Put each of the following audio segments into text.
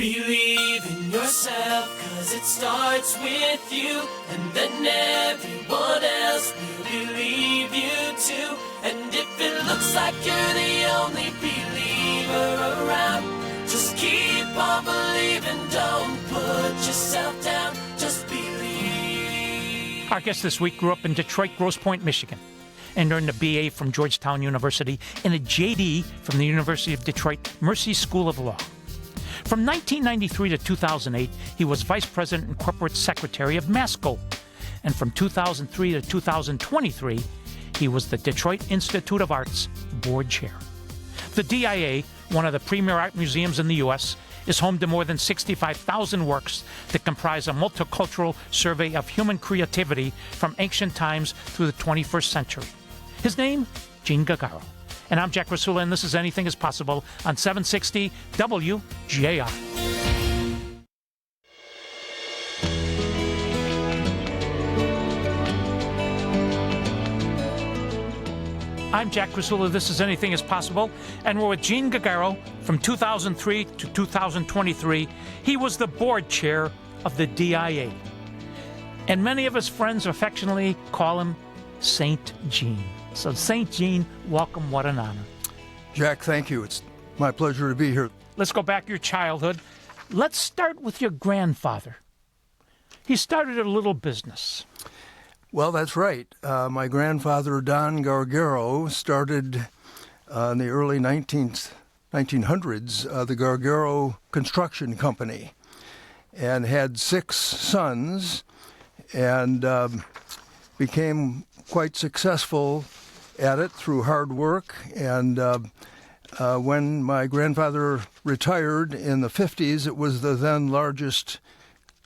Believe in yourself, 'cause it starts with you, and then everyone else will believe you too. And if it looks like you're the only believer around, just keep on believing, don't put yourself down, just believe. Our guest this week grew up in Detroit, Grosse Pointe, Michigan, and earned a BA from Georgetown University and a JD from the University of Detroit Mercy School of Law. From 1993 to 2008, he was Vice President and Corporate Secretary of Masco. And from 2003 to 2023, he was the Detroit Institute of Arts Board Chair. The DIA, one of the premier art museums in the U.S., is home to more than 65,000 works that comprise a multicultural survey of human creativity from ancient times through the 21st century. His name, Gene Gargaro. And I'm Jack Krasula, and this is Anything is Possible on 760 WJR. I'm Jack Krasula, this is Anything is Possible, and we're with Gene Gargaro. From 2003 to 2023, he was the board chair of the DIA. And many of his friends affectionately call him Saint Gene. So, St. Gene, welcome. What an honor. Jack, thank you. It's my pleasure to be here. Let's go back to your childhood. Let's start with your grandfather. He started a little business. Well, that's right. My grandfather, Don Gargaro, started in the early 1900s the Gargaro Construction Company and had 6 sons and became quite successful at it through hard work. And when my grandfather retired in the 50s, it was the then largest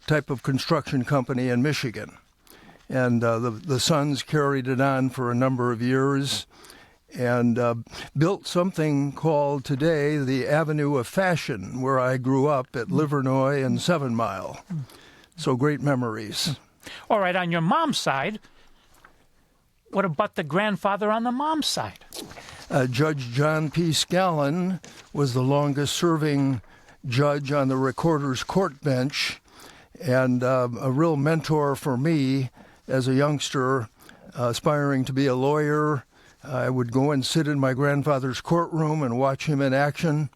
type of construction company in Michigan. And the sons carried it on for a number of years and built something called today the Avenue of Fashion, where I grew up at Livernois and 7 Mile. So great memories. All right, on your mom's side, what about the grandfather on the mom's side? Judge John P. Scallon was the longest-serving judge on the Recorder's Court bench and a real mentor for me as a youngster aspiring to be a lawyer. I would go and sit in my grandfather's courtroom and watch him in action,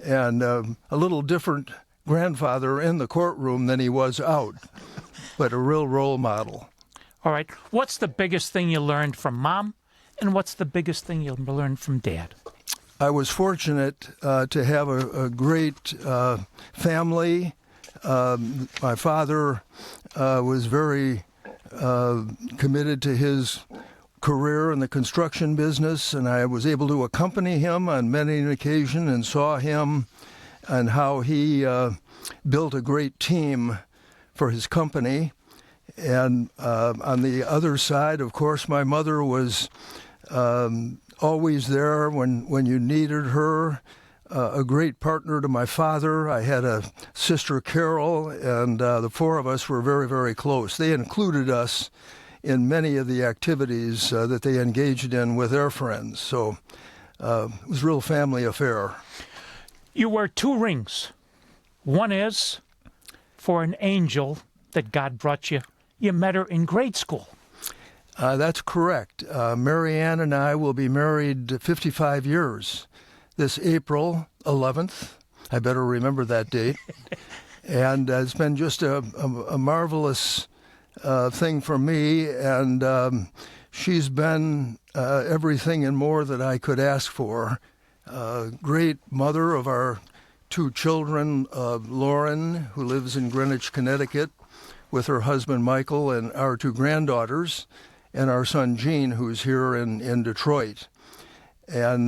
and a little different grandfather in the courtroom than he was out, but a real role model. All right. What's the biggest thing you learned from Mom, and what's the biggest thing you learned from Dad? I was fortunate to have a great family. My father was very committed to his career in the construction business, and I was able to accompany him on many an occasion and saw him and how he built a great team for his company. And on the other side, of course, my mother was always there when you needed her, a great partner to my father. I had a sister, Carol, and the 4 of us were very, very close. They included us in many of the activities that they engaged in with their friends. So it was a real family affair. You wear 2 rings. One is for an angel that God brought you. You met her in grade school. That's correct. Mary Ann and I will be married 55 years this April 11th. I better remember that date. And it's been just a marvelous thing for me. And she's been everything and more that I could ask for. Great mother of our 2 children, Lauren, who lives in Greenwich, Connecticut, with her husband, Michael, and our 2 granddaughters, and our son, Gene, who's here in Detroit. And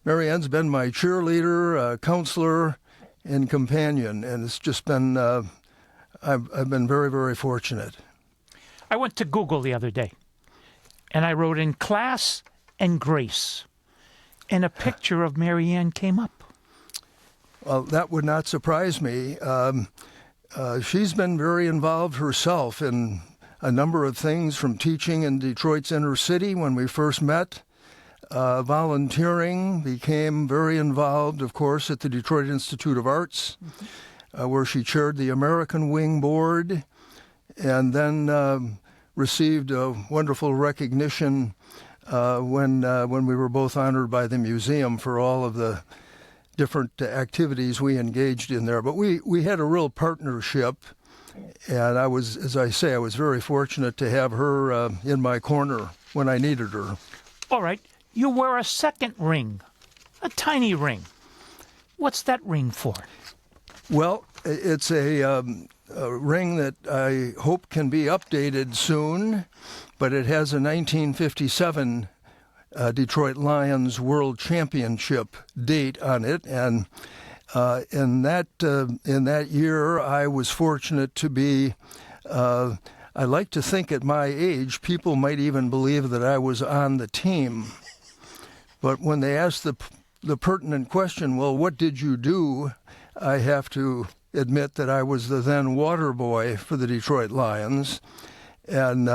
Mary Ann's been my cheerleader, counselor, and companion, and it's just been, I've been very, very fortunate. I went to Google the other day, and I wrote in class and grace, and a picture of Mary Ann came up. Well, that would not surprise me. She's been very involved herself in a number of things, from teaching in Detroit's inner city when we first met, volunteering, became very involved, of course, at the Detroit Institute of Arts, where she chaired the American Wing Board, and then received a wonderful recognition when we were both honored by the museum for all of the different activities we engaged in there. But we had a real partnership, and I was, as I say, I was very fortunate to have her in my corner when I needed her. All right, you wear a second ring, a tiny ring. What's that ring for? Well, it's a ring that I hope can be updated soon, but it has a 1957 Detroit Lions World Championship date on it, and in that year, I was fortunate to be. I like to think at my age, people might even believe that I was on the team. But when they ask the pertinent question, well, what did you do? I have to admit that I was the then water boy for the Detroit Lions, and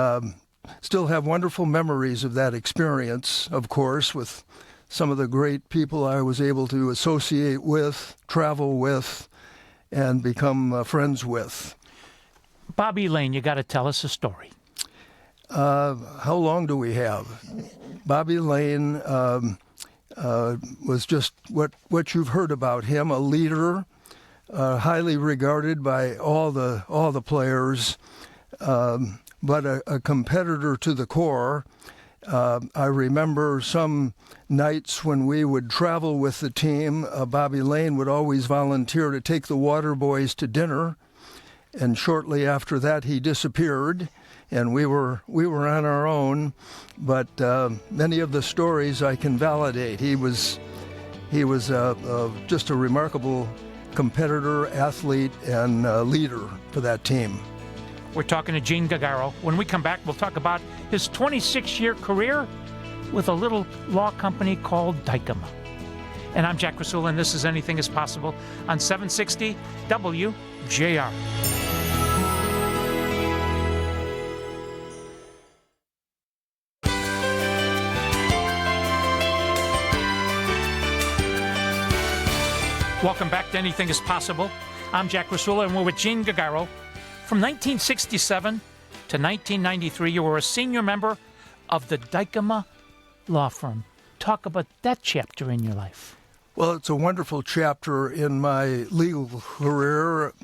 still have wonderful memories of that experience, of course, with some of the great people I was able to associate with, travel with, and become friends with. Bobby Lane, you got to tell us a story. How long do we have? Bobby Lane was just what you've heard about him, a leader, highly regarded by all the players, but a competitor to the core. I remember some nights when we would travel with the team, Bobby Lane would always volunteer to take the water boys to dinner, and shortly after that he disappeared, and we were on our own. But many of the stories I can validate. He was just a remarkable competitor, athlete, and leader for that team. We're talking to Gene Gargaro. When we come back, we'll talk about his 26-year career with a little law company called Dykema. And I'm Jack Krasula, and this is Anything is Possible on 760 WJR. Welcome back to Anything is Possible. I'm Jack Krasula, and we're with Gene Gargaro. From 1967 to 1993, you were a senior member of the Dykema law firm. Talk about that chapter in your life. Well, it's a wonderful chapter in my legal career.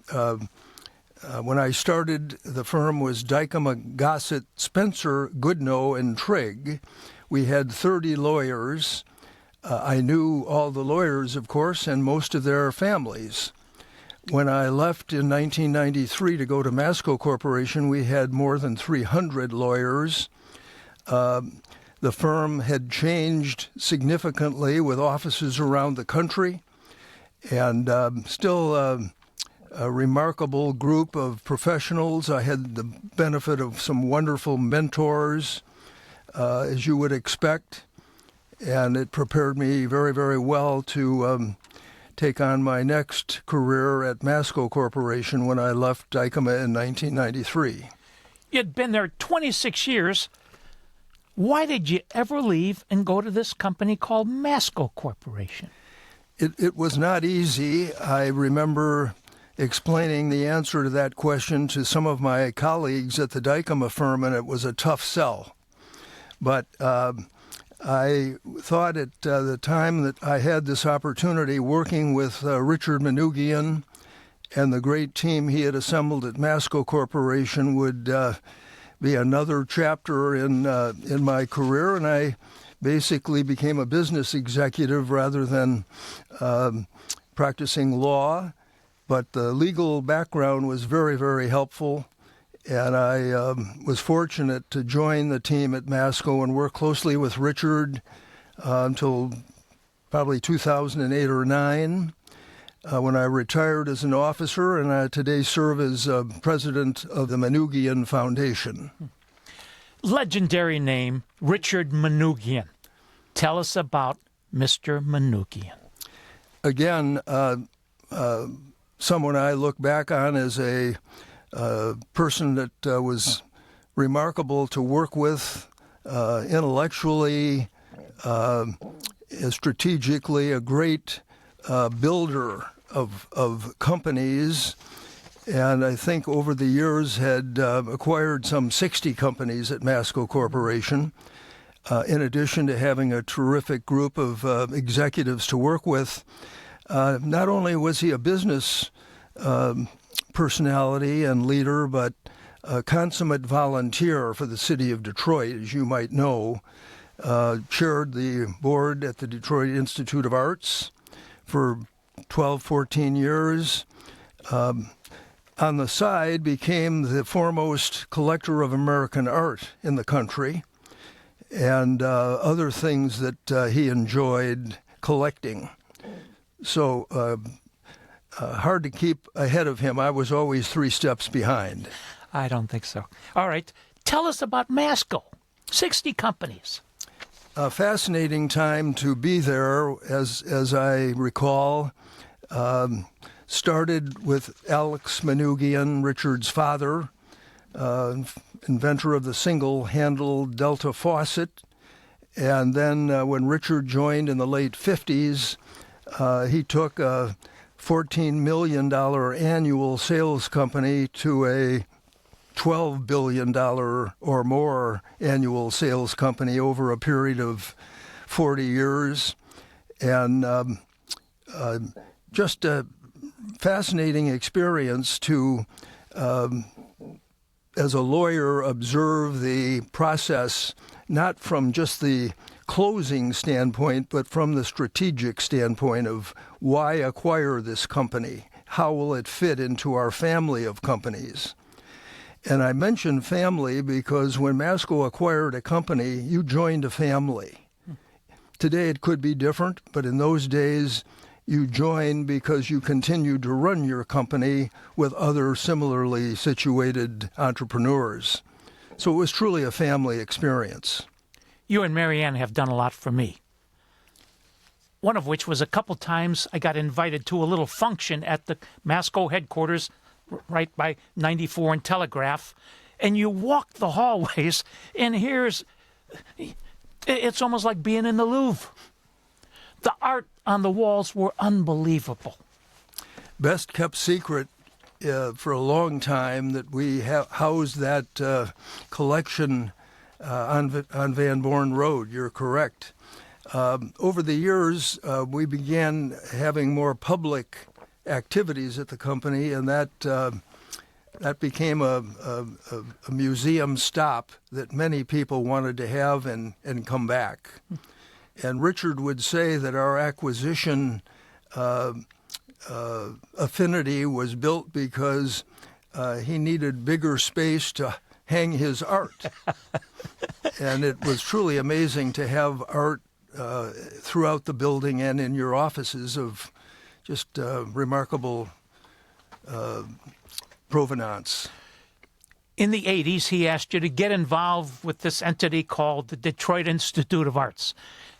When I started, the firm was Dykema, Gossett, Spencer, Goodnow, and Trigg. We had 30 lawyers. I knew all the lawyers, of course, and most of their families. When I left in 1993 to go to Masco Corporation, we had more than 300 lawyers. The firm had changed significantly with offices around the country, and still a remarkable group of professionals. I had the benefit of some wonderful mentors, as you would expect, and it prepared me very, very well to take on my next career at Masco Corporation when I left Dykema in 1993. You'd been there 26 years. Why did you ever leave and go to this company called Masco Corporation? It was not easy. I remember explaining the answer to that question to some of my colleagues at the Dykema firm, and it was a tough sell. But I thought at the time that I had this opportunity working with Richard Manoogian and the great team he had assembled at Masco Corporation would be another chapter in my career, and I basically became a business executive rather than practicing law. But the legal background was very, very helpful. And I was fortunate to join the team at Masco and work closely with Richard until probably 2008 or 9, when I retired as an officer, and I today serve as president of the Manoogian Foundation. Legendary name, Richard Manoogian. Tell us about Mr. Manoogian. Again, someone I look back on as a person that was remarkable to work with, intellectually, strategically a great builder of companies, and I think over the years had acquired some 60 companies at Masco Corporation, in addition to having a terrific group of executives to work with. Not only was he a business personality and leader, but a consummate volunteer for the city of Detroit, as you might know. Chaired the board at the Detroit Institute of Arts for 12, 14 years. On the side, became the foremost collector of American art in the country, and other things that he enjoyed collecting. So hard to keep ahead of him. I was always 3 steps behind. I don't think so. All right. Tell us about Masco. 60 companies. A fascinating time to be there, as I recall. Started with Alex Manoogian, Richard's father, inventor of the single-handle Delta faucet. And then when Richard joined in the late 50s, he took a $14 million annual sales company to a $12 billion or more annual sales company over a period of 40 years. And just a fascinating experience to, as a lawyer, observe the process, not from just the closing standpoint, but from the strategic standpoint of why acquire this company? How will it fit into our family of companies? And I mention family because when Masco acquired a company, you joined a family. Today it could be different, but in those days you joined because you continued to run your company with other similarly situated entrepreneurs. So it was truly a family experience. You and Marianne have done a lot for me. One of which was a couple times I got invited to a little function at the Masco headquarters right by 94 and Telegraph, and you walk the hallways, and it's almost like being in the Louvre. The art on the walls were unbelievable. Best kept secret for a long time that we housed that collection on Van Born Road. You're correct. Over the years, we began having more public activities at the company, and that became a museum stop that many people wanted to have and come back. And Richard would say that our acquisition affinity was built because he needed bigger space to hang his art. And it was truly amazing to have art throughout the building and in your offices of just remarkable provenance. In the 80s, he asked you to get involved with this entity called the Detroit Institute of Arts,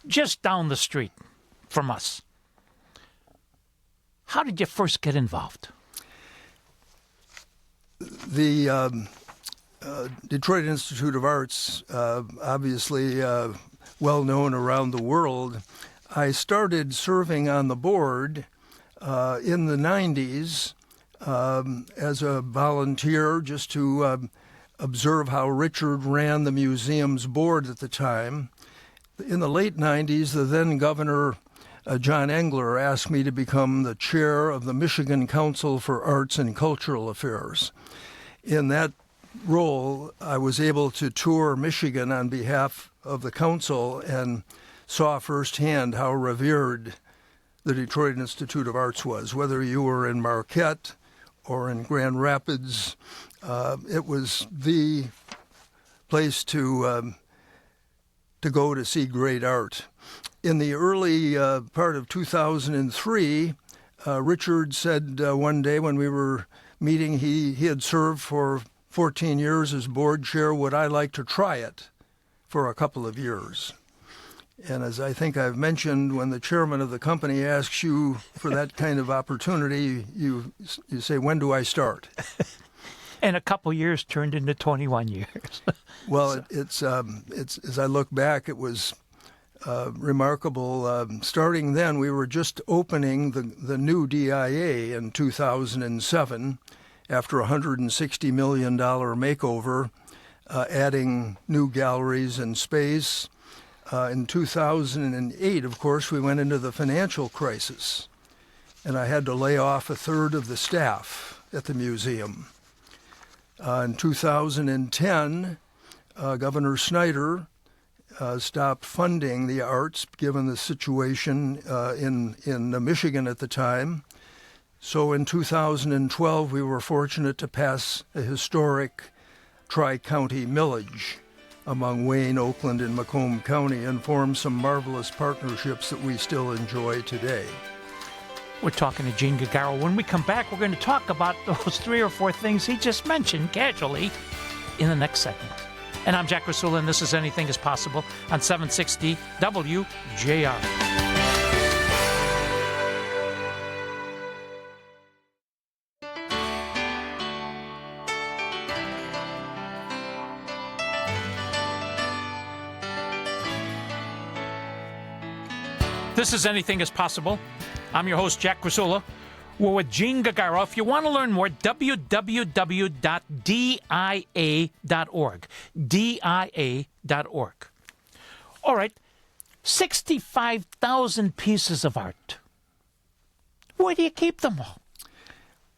just down the street from us. How did you first get involved? The Detroit Institute of Arts, obviously well known around the world. I started serving on the board in the 90s as a volunteer, just to observe how Richard ran the museum's board at the time. In the late 90s, the then governor, John Engler, asked me to become the chair of the Michigan Council for Arts and Cultural Affairs. In that role, I was able to tour Michigan on behalf of the council and saw firsthand how revered the Detroit Institute of Arts was. Whether you were in Marquette or in Grand Rapids, it was the place to go to see great art. In the early part of 2003, Richard said one day when we were meeting, he had served for 14 years as board chair. Would I like to try it for a couple of years? And as I think I've mentioned, when the chairman of the company asks you for that kind of opportunity, you say, when do I start? And a couple years turned into 21 years. Well, it's as I look back, it was remarkable. Starting then, we were just opening the new DIA in 2007 after a $160 million makeover, adding new galleries and space. In 2008, of course, we went into the financial crisis, and I had to lay off a third of the staff at the museum. In 2010, Governor Snyder stopped funding the arts, given the situation in Michigan at the time. So in 2012, we were fortunate to pass a historic tri-county millage among Wayne, Oakland, and Macomb County and form some marvelous partnerships that we still enjoy today. We're talking to Gene Gargaro. When we come back, we're going to talk about those 3 or 4 things he just mentioned casually in the next segment. And I'm Jack Krasula, and this is Anything is Possible on 760 WJR. This is Anything is Possible. I'm your host, Jack Krasula. We're with Gene Gargaro. If you want to learn more, www.dia.org. dia.org. All right, 65,000 pieces of art. Where do you keep them all?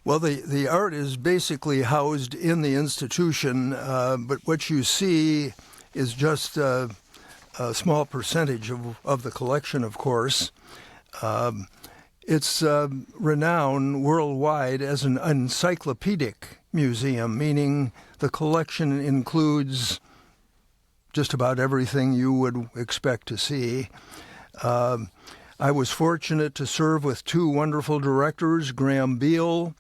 Well, the art is basically housed in the institution, but what you see is just a small percentage of the collection, of course. It's renowned worldwide as an encyclopedic museum, meaning the collection includes just about everything you would expect to see. I was fortunate to serve with 2 wonderful directors, Graham Beale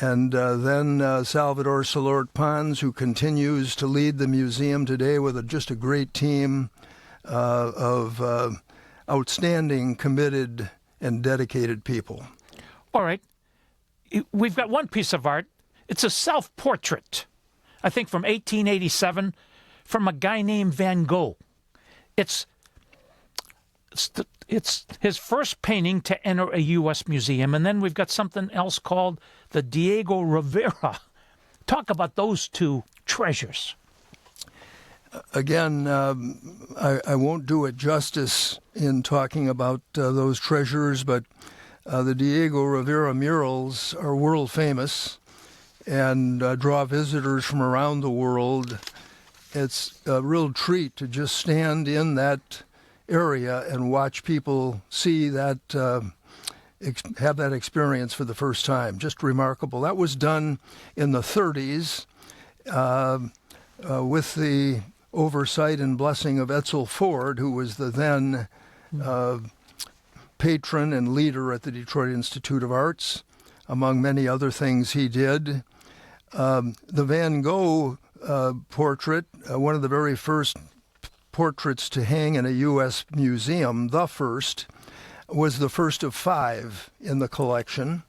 and then Salvador Solort Pons, who continues to lead the museum today with just a great team of outstanding, committed, and dedicated people. All right. We've got one piece of art. It's a self-portrait, I think from 1887, from a guy named Van Gogh. It's his first painting to enter a U.S. museum. And then we've got something else called the Diego Rivera. Talk about those 2 treasures. Again, I won't do it justice in talking about those treasures, but the Diego Rivera murals are world famous and draw visitors from around the world. It's a real treat to just stand in that area and watch people see that, have that experience for the first time. Just remarkable. That was done in the 30s with the oversight and blessing of Edsel Ford, who was the then patron and leader at the Detroit Institute of Arts, among many other things he did. The Van Gogh portrait, one of the very first portraits to hang in a U.S. museum, the first, was the first of 5 in the collection.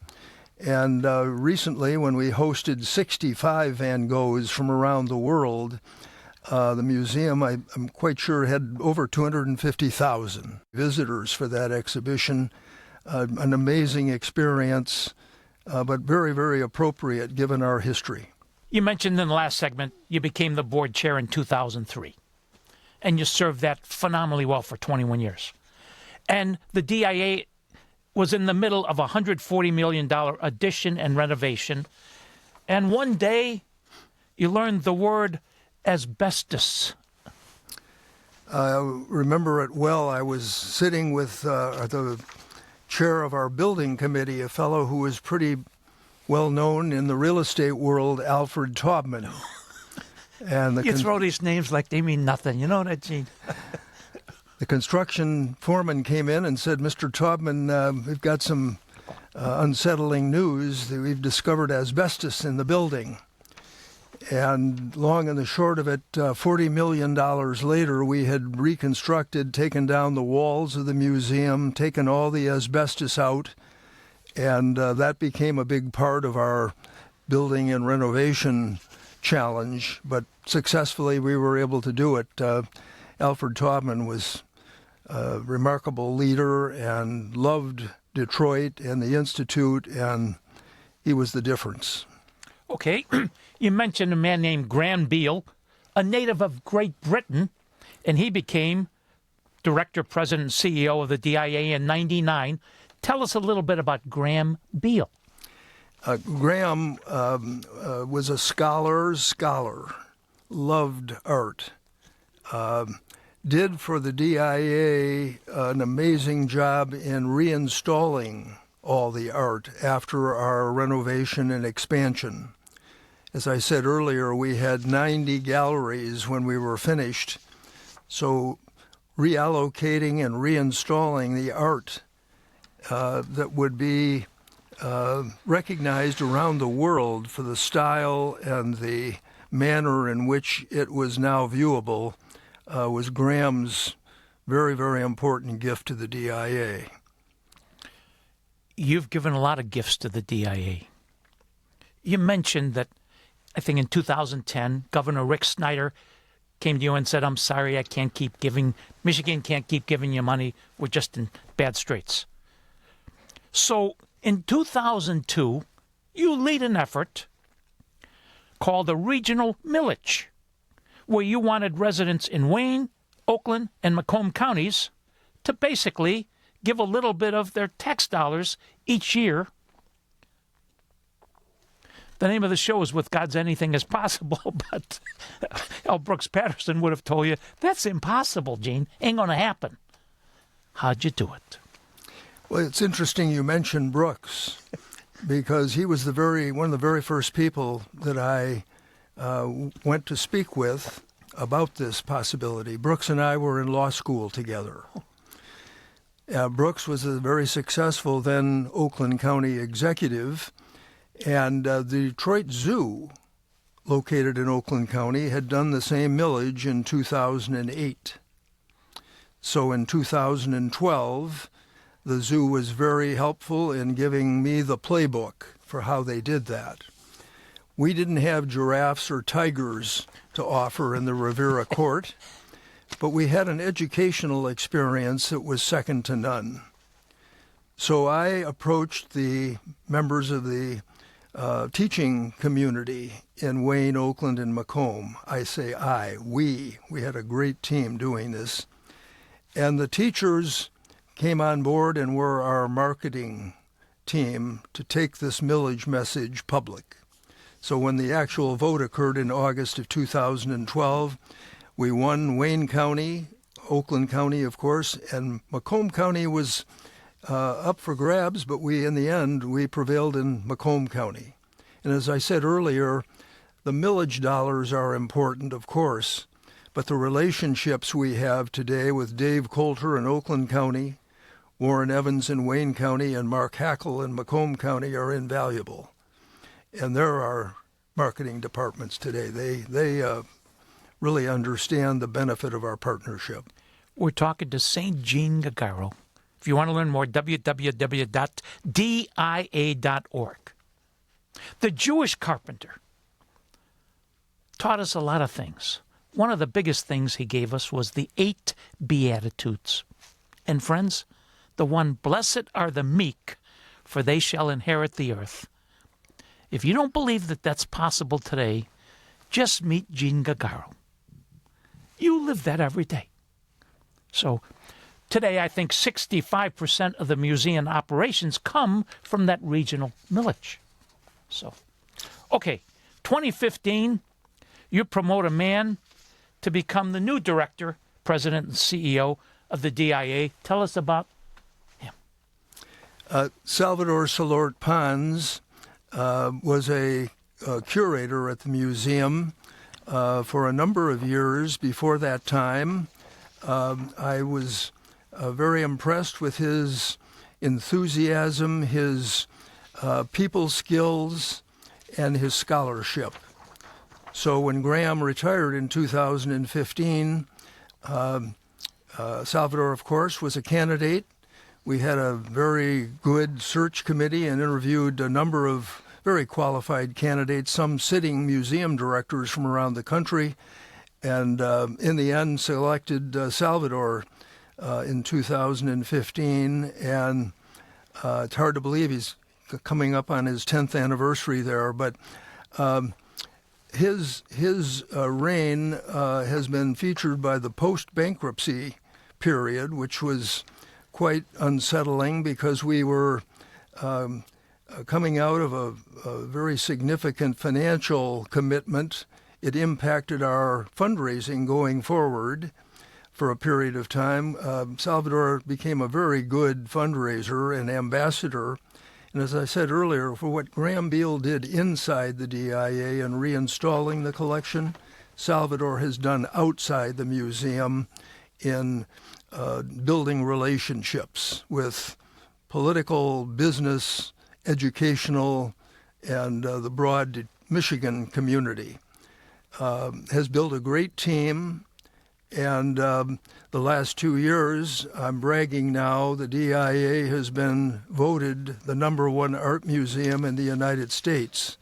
And recently, when we hosted 65 Van Goghs from around the world, the museum, I'm quite sure, had over 250,000 visitors for that exhibition. An amazing experience, but very, very appropriate given our history. You mentioned in the last segment you became the board chair in 2003, and you served that phenomenally well for 21 years. And the DIA was in the middle of a $140 million addition and renovation. And one day you learned the word asbestos. I remember it well. I was sitting with the chair of our building committee, a fellow who was pretty well known in the real estate world, Alfred Taubman. And you throw these names like they mean nothing. You know that, Gene? The construction foreman came in and said, "Mr. Taubman, we've got some unsettling news that we've discovered asbestos in the building." And long and the short of it, $40 million later, we had reconstructed, taken down the walls of the museum, taken all the asbestos out, and that became a big part of our building and renovation challenge. But successfully, we were able to do it. Alfred Taubman was remarkable leader and loved Detroit and the Institute, and he was the difference. Okay, you mentioned a man named Graham Beale, a native of Great Britain, and he became Director, President, and CEO of the DIA in '99. Tell us a little bit about Graham Beale. Graham was a scholar, loved art, did for the DIA an amazing job in reinstalling all the art after our renovation and expansion. As I said earlier, we had 90 galleries when we were finished, so reallocating and reinstalling the art that would be recognized around the world for the style and the manner in which it was now viewable was Graham's very, very important gift to the DIA. You've given a lot of gifts to the DIA. You mentioned that, I think in 2010, Governor Rick Snyder came to you and said, I'm sorry, Michigan can't keep giving you money. We're just in bad straits. So in 2002, you lead an effort called the Regional Millage, where you wanted residents in Wayne, Oakland, and Macomb counties to basically give a little bit of their tax dollars each year. The name of the show is With God's Anything is Possible, but L. Brooks Patterson would have told you, that's impossible, Gene. Ain't going to happen. How'd you do it? Well, it's interesting you mentioned Brooks, because he was one of the very first people that I went to speak with about this possibility. Brooks and I were in law school together. Brooks was a very successful then Oakland County executive, and the Detroit Zoo, located in Oakland County, had done the same millage in 2008. So in 2012, the zoo was very helpful in giving me the playbook for how they did that. We didn't have giraffes or tigers to offer in the Rivera Court, but we had an educational experience that was second to none. So I approached the members of the teaching community in Wayne, Oakland, and Macomb. I say we had a great team doing this. And the teachers came on board and were our marketing team to take this millage message public. So when the actual vote occurred in August of 2012, we won Wayne County, Oakland County, of course, and Macomb County was up for grabs, but in the end, we prevailed in Macomb County. And as I said earlier, the millage dollars are important, of course, but the relationships we have today with Dave Coulter in Oakland County, Warren Evans in Wayne County, and Mark Hackle in Macomb County are invaluable. And there are marketing departments today. They really understand the benefit of our partnership. We're talking to St. Gene Gargaro. If you want to learn more, www.dia.org. The Jewish carpenter taught us a lot of things. One of the biggest things he gave us was the 8 Beatitudes. And friends, the one, blessed are the meek, for they shall inherit the earth. If you don't believe that that's possible today, just meet Gene Gargaro. You live that every day. So today, I think 65% of the museum operations come from that regional millage. So, okay, 2015, you promote a man to become the new director, president, and CEO of the DIA. Tell us about him. Salvador Solort Pons was a curator at the museum for a number of years before that time. I was very impressed with his enthusiasm, his people skills, and his scholarship. So when Graham retired in 2015, Salvador, of course, was a candidate. We had a very good search committee and interviewed a number of very qualified candidates, some sitting museum directors from around the country, and in the end selected Salvador in 2015, and it's hard to believe he's coming up on his 10th anniversary there. But his reign has been featured by the post-bankruptcy period, which was quite unsettling because we were coming out of a very significant financial commitment. It impacted our fundraising going forward for a period of time. Salvador became a very good fundraiser and ambassador. And as I said earlier, for what Graham Beale did inside the DIA and reinstalling the collection, Salvador has done outside the museum in building relationships with political, business, educational, and the broad Michigan community. Has built a great team, and the last 2 years, I'm bragging now, the DIA has been voted the #1 art museum in the United States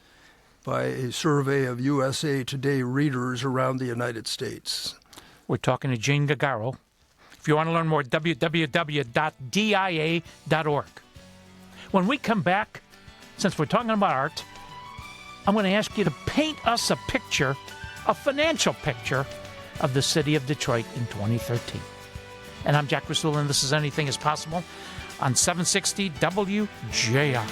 by a survey of USA Today readers around the United States. We're talking to Gene Gargaro. If you want to learn more, www.dia.org. When we come back, since we're talking about art, I'm going to ask you to paint us a picture, a financial picture, of the city of Detroit in 2013. And I'm Jack Krasula, and this is Anything is Possible on 760 WJR.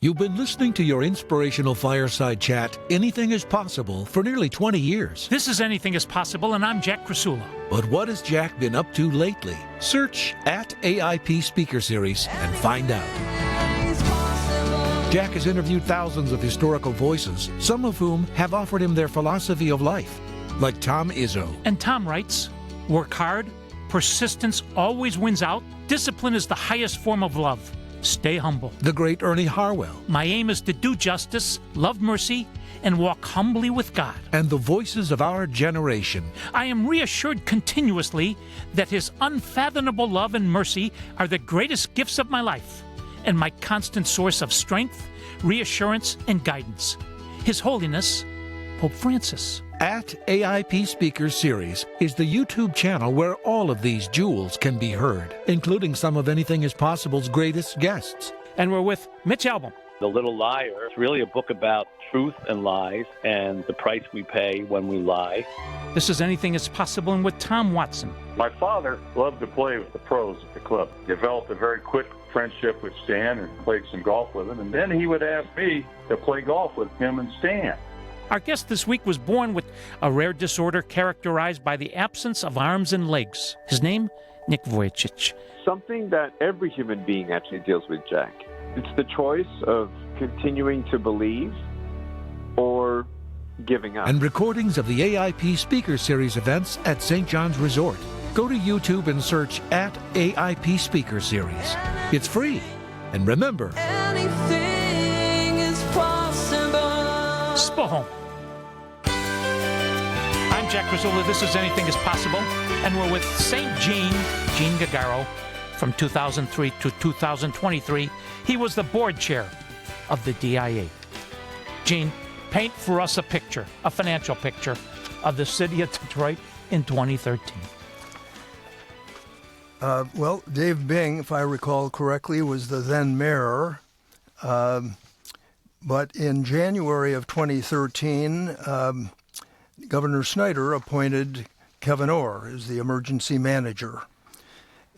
You've been listening to your inspirational fireside chat, Anything is Possible, for nearly 20 years. This is Anything is Possible, and I'm Jack Krasula. But what has Jack been up to lately? Search @AIP Speaker Series and find out. Jack has interviewed thousands of historical voices, some of whom have offered him their philosophy of life, like Tom Izzo. And Tom writes, work hard, persistence always wins out, discipline is the highest form of love. Stay humble. The great Ernie Harwell. My aim is to do justice, love mercy, and walk humbly with God. And the voices of our generation. I am reassured continuously that His unfathomable love and mercy are the greatest gifts of my life and my constant source of strength, reassurance, and guidance. His Holiness, Pope Francis. @AIP Speaker Series is the YouTube channel where all of these jewels can be heard, including some of Anything is Possible's greatest guests. And we're with Mitch Albom. The Little Liar is really a book about truth and lies and the price we pay when we lie. This is Anything is Possible, and with Tom Watson. My father loved to play with the pros at the club. Developed a very quick friendship with Stan and played some golf with him. And then he would ask me to play golf with him and Stan. Our guest this week was born with a rare disorder characterized by the absence of arms and legs. His name, Nick Vujicic. Something that every human being actually deals with, Jack. It's the choice of continuing to believe or giving up. And recordings of the AIP Speaker Series events at St. John's Resort. Go to YouTube and search @AIP Speaker Series. It's free. And remember, Anything is possible. Spohom. I'm Jack Krasula. This is Anything is Possible. And we're with St. Gene Gargaro. From 2003 to 2023, he was the board chair of the DIA. Gene, paint for us a picture, a financial picture, of the city of Detroit in 2013. Well, Dave Bing, if I recall correctly, was the then mayor. But in January of 2013, Governor Snyder appointed Kevin Orr as the emergency manager.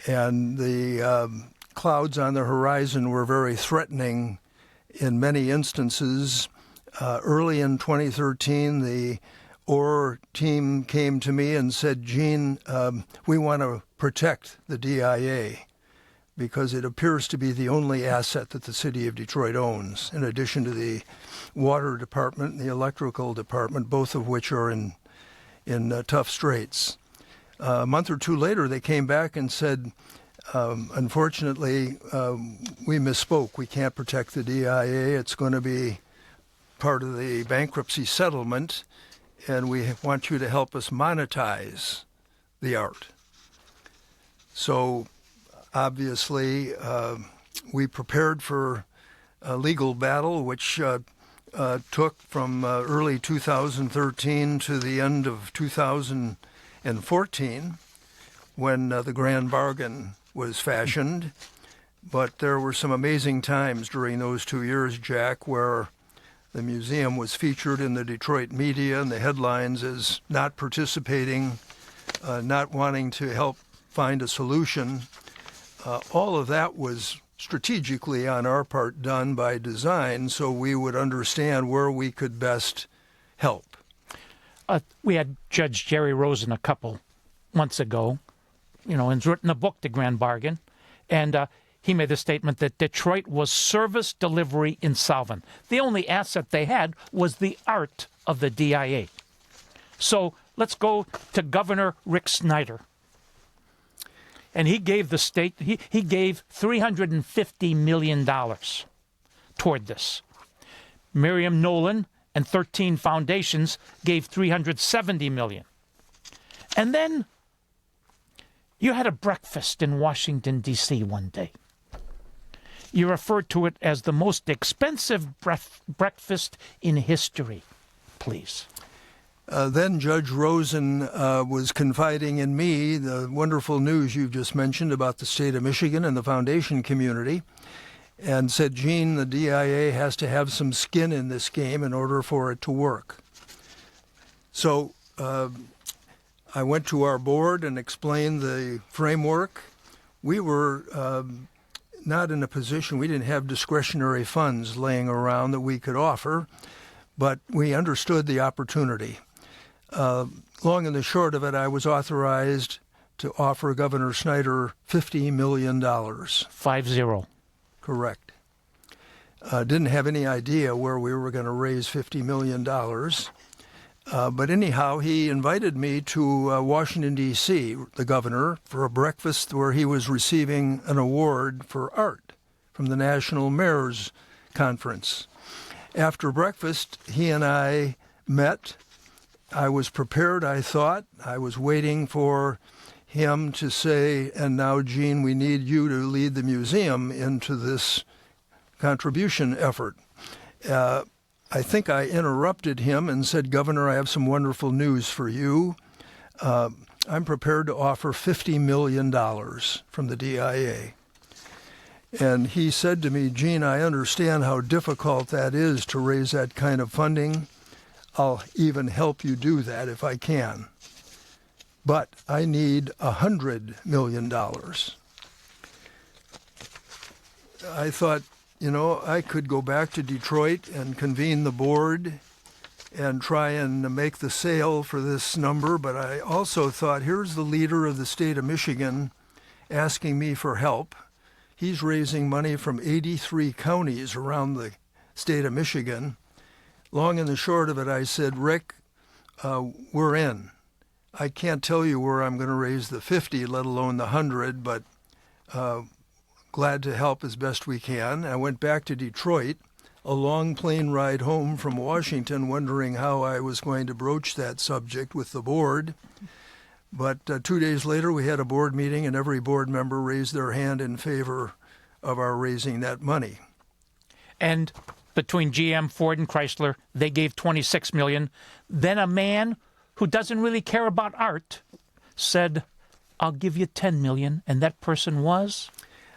And the clouds on the horizon were very threatening in many instances. Early in 2013, the Orr team came to me and said, Gene, we want to protect the DIA because it appears to be the only asset that the city of Detroit owns, in addition to the water department and the electrical department, both of which are in tough straits. A month or two later, they came back and said, unfortunately, we misspoke. We can't protect the DIA. It's going to be part of the bankruptcy settlement, and we want you to help us monetize the art. So obviously, we prepared for a legal battle, which took from early 2013 to the end of 2014 when the Grand Bargain was fashioned. But there were some amazing times during those 2 years, Jack, where the museum was featured in the Detroit media and the headlines as not participating, not wanting to help find a solution. All of that was strategically on our part done by design so we would understand where we could best help. We had Judge Jerry Rosen a couple months ago, and he's written a book, The Grand Bargain, and he made the statement that Detroit was service delivery insolvent. The only asset they had was the art of the DIA. So let's go to Governor Rick Snyder. And he gave the state, he gave $350 million toward this. Miriam Nolan and 13 foundations gave $370 million. And then you had a breakfast in Washington, D.C. one day. You referred to it as the most expensive breakfast in history. Please. Then Judge Rosen was confiding in me the wonderful news you've just mentioned about the state of Michigan and the foundation community, and said, Gene, the DIA has to have some skin in this game in order for it to work. So I went to our board and explained the framework. We were not in a position, we didn't have discretionary funds laying around that we could offer, but we understood the opportunity. Long and the short of it, I was authorized to offer Governor Snyder $50 million. 50. Correct. Didn't have any idea where we were going to raise $50 million. But anyhow, he invited me to Washington, D.C., the governor, for a breakfast where he was receiving an award for art from the National Mayor's Conference. After breakfast, he and I met. I was prepared, I thought. I was waiting for him to say, and now, Gene, we need you to lead the museum into this contribution effort. I think I interrupted him and said, Governor, I have some wonderful news for you. I'm prepared to offer $50 million from the DIA. And he said to me, Gene, I understand how difficult that is to raise that kind of funding. I'll even help you do that if I can. But I need $100 million. I thought, I could go back to Detroit and convene the board and try and make the sale for this number, but I also thought, here's the leader of the state of Michigan asking me for help. He's raising money from 83 counties around the state of Michigan. Long and the short of it, I said, Rick, we're in. I can't tell you where I'm going to raise the 50, let alone the 100, but glad to help as best we can. I went back to Detroit, a long plane ride home from Washington, wondering how I was going to broach that subject with the board. But 2 days later, we had a board meeting, and every board member raised their hand in favor of our raising that money. And between GM, Ford, and Chrysler, they gave $26 million. Then a man who doesn't really care about art said, I'll give you $10 million, and that person was?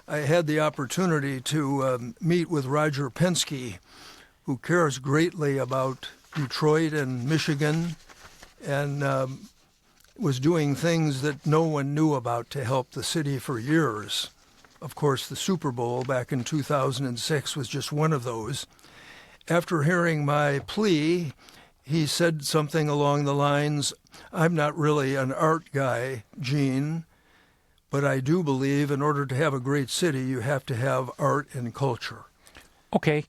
I had the opportunity to meet with Roger Penske, who cares greatly about Detroit and Michigan, and was doing things that no one knew about to help the city for years. Of course, the Super Bowl back in 2006 was just one of those. After hearing my plea, he said something along the lines, I'm not really an art guy, Gene, but I do believe in order to have a great city, you have to have art and culture. Okay.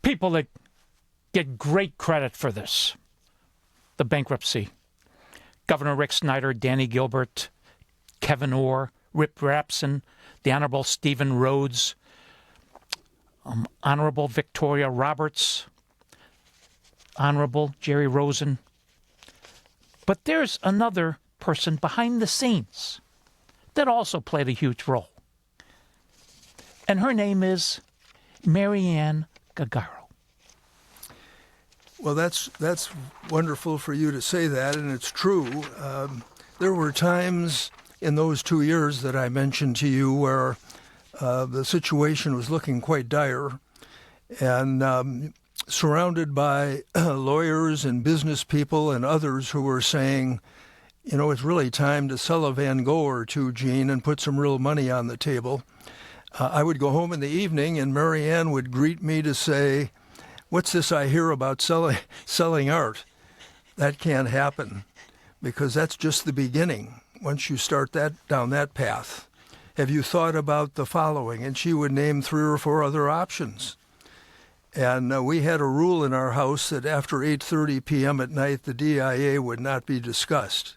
People that get great credit for this. The bankruptcy. Governor Rick Snyder, Danny Gilbert, Kevin Orr, Rip Rapson, the Honorable Stephen Rhodes, Honorable Victoria Roberts, Honorable Jerry Rosen. But there's another person behind the scenes that also played a huge role. And her name is Marianne Gargaro. Well, that's wonderful for you to say that, and it's true. There were times in those 2 years that I mentioned to you where the situation was looking quite dire, and surrounded by lawyers and business people and others who were saying, you know, it's really time to sell a Van Gogh or two, Gene, and put some real money on the table. I would go home in the evening, and Mary Ann would greet me to say, "What's this I hear about selling art? That can't happen, because that's just the beginning. Once you start down that path, have you thought about the following?" And she would name 3 or 4 other options. And we had a rule in our house that after 8:30 p.m. at night, the DIA would not be discussed.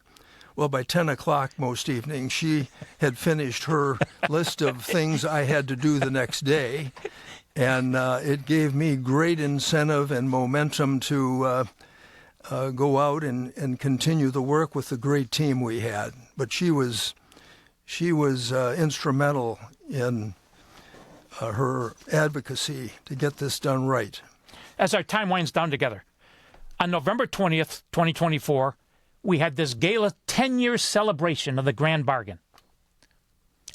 Well, by 10 o'clock most evenings, she had finished her list of things I had to do the next day. And it gave me great incentive and momentum to go out and continue the work with the great team we had. But she was instrumental in her advocacy to get this done right. As our time winds down together, on November 20th, 2024, we had this gala 10-year celebration of the Grand Bargain.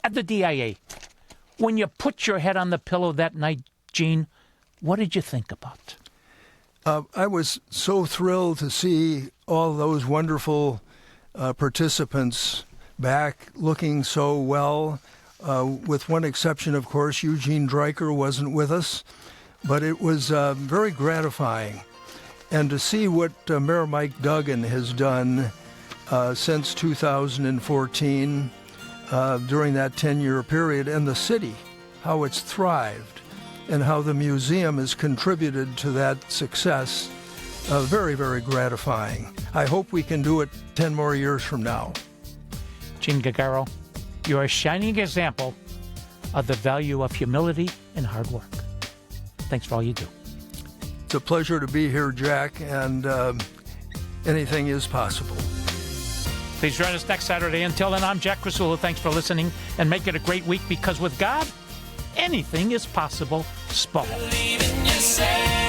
At the DIA, when you put your head on the pillow that night, Gene, what did you think about? I was so thrilled to see all those wonderful participants back looking so well. With one exception, of course, Eugene Dreiker wasn't with us, but it was very gratifying. And to see what Mayor Mike Duggan has done since 2014 during that 10-year period, and the city, how it's thrived, and how the museum has contributed to that success, very, very gratifying. I hope we can do it 10 more years from now. Gene Gargaro, you're a shining example of the value of humility and hard work. Thanks for all you do. It's a pleasure to be here, Jack, and anything is possible. Please join us next Saturday. Until then, I'm Jack Krasula. Thanks for listening, and make it a great week, because with God, anything is possible. Spell. Believe in yourself.